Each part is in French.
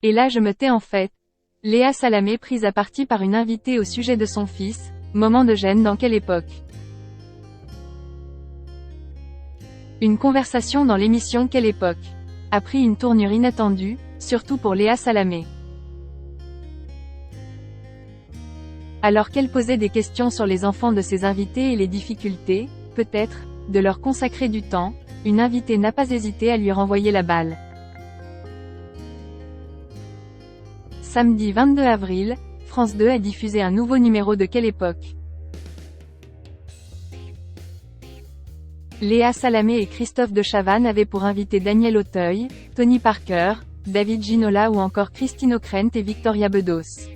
Et là je me tais en fait. Léa Salamé prise à partie par une invitée au sujet de son fils, moment de gêne dans quelle époque? Une conversation dans l'émission Quelle époque? A pris une tournure inattendue, surtout pour Léa Salamé. Alors qu'elle posait des questions sur les enfants de ses invités et les difficultés, peut-être, de leur consacrer du temps, une invitée n'a pas hésité à lui renvoyer la balle. Samedi 22 avril, France 2 a diffusé un nouveau numéro de Quelle époque? Léa Salamé et Christophe de Chavannes avaient pour invités Daniel Auteuil, Tony Parker, David Ginola ou encore Christine O'Krent et Victoria Bedos.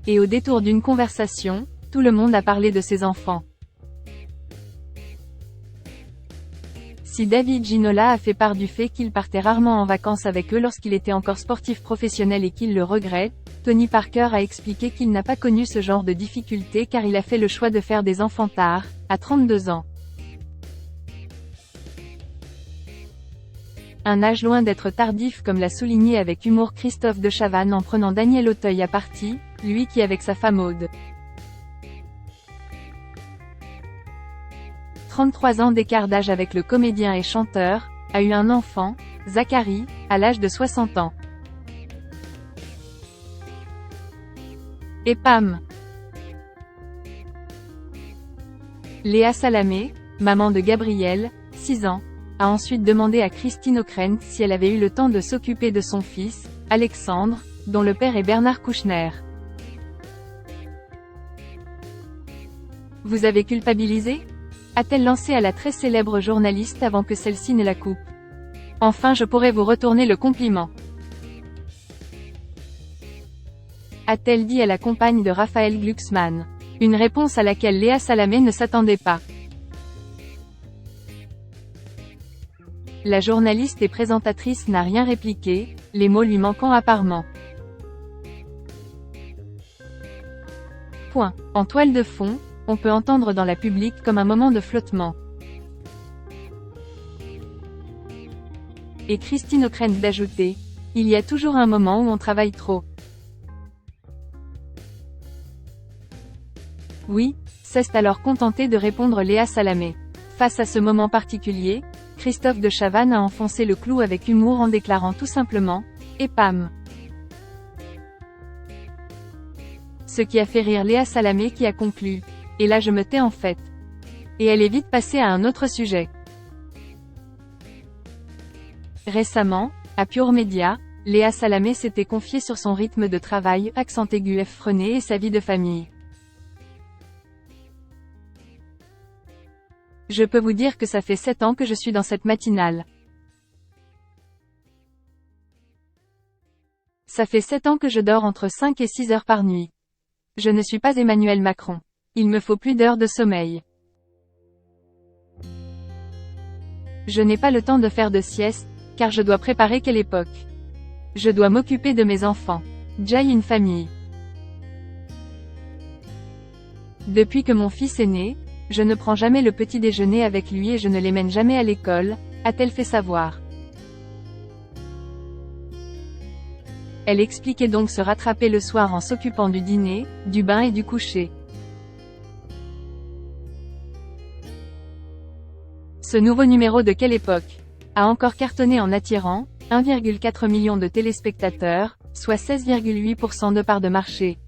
Et au détour d'une conversation, tout le monde a parlé de ses enfants. Si David Ginola a fait part du fait qu'il partait rarement en vacances avec eux lorsqu'il était encore sportif professionnel et qu'il le regrette, Tony Parker a expliqué qu'il n'a pas connu ce genre de difficultés car il a fait le choix de faire des enfants tard, à 32 ans. Un âge loin d'être tardif comme l'a souligné avec humour Christophe de Chavannes en prenant Daniel Auteuil à partie, lui qui avec sa femme Aude. 33 ans d'écart d'âge avec le comédien et chanteur, a eu un enfant, Zachary, à l'âge de 60 ans. Et pam! Léa Salamé, maman de Gabriel, 6 ans, a ensuite demandé à Christine O'Krent si elle avait eu le temps de s'occuper de son fils, Alexandre, dont le père est Bernard Kouchner. Vous avez culpabilisé? A-t-elle lancé à la très célèbre journaliste avant que celle-ci ne la coupe. Enfin je pourrais vous retourner le compliment. A-t-elle dit à la compagne de Raphaël Glucksmann. Une réponse à laquelle Léa Salamé ne s'attendait pas. La journaliste et présentatrice n'a rien répliqué, les mots lui manquant apparemment. Point. En toile de fond, on peut entendre dans la public comme un moment de flottement. Et Christine O'Krent d'ajouter, il y a toujours un moment où on travaille trop. Oui, s'est alors contenté de répondre Léa Salamé. Face à ce moment particulier, Christophe de Chavannes a enfoncé le clou avec humour en déclarant tout simplement, et pam. Ce qui a fait rire Léa Salamé qui a conclu. Et là je me tais en fait. Et elle est vite passée à un autre sujet. Récemment, à Pure Média, Léa Salamé s'était confiée sur son rythme de travail, accent aigu effréné et sa vie de famille. Je peux vous dire que ça fait 7 ans que je suis dans cette matinale. Ça fait 7 ans que je dors entre 5 et 6 heures par nuit. Je ne suis pas Emmanuel Macron. Il me faut plus d'heures de sommeil. Je n'ai pas le temps de faire de sieste, car je dois préparer Quelle époque. Je dois m'occuper de mes enfants. J'ai une famille. Depuis que mon fils est né, je ne prends jamais le petit déjeuner avec lui et je ne les mène jamais à l'école, a-t-elle fait savoir. Elle expliquait donc se rattraper le soir en s'occupant du dîner, du bain et du coucher. Ce nouveau numéro de Quelle époque a encore cartonné en attirant 1,4 million de téléspectateurs, soit 16,8% de part de marché.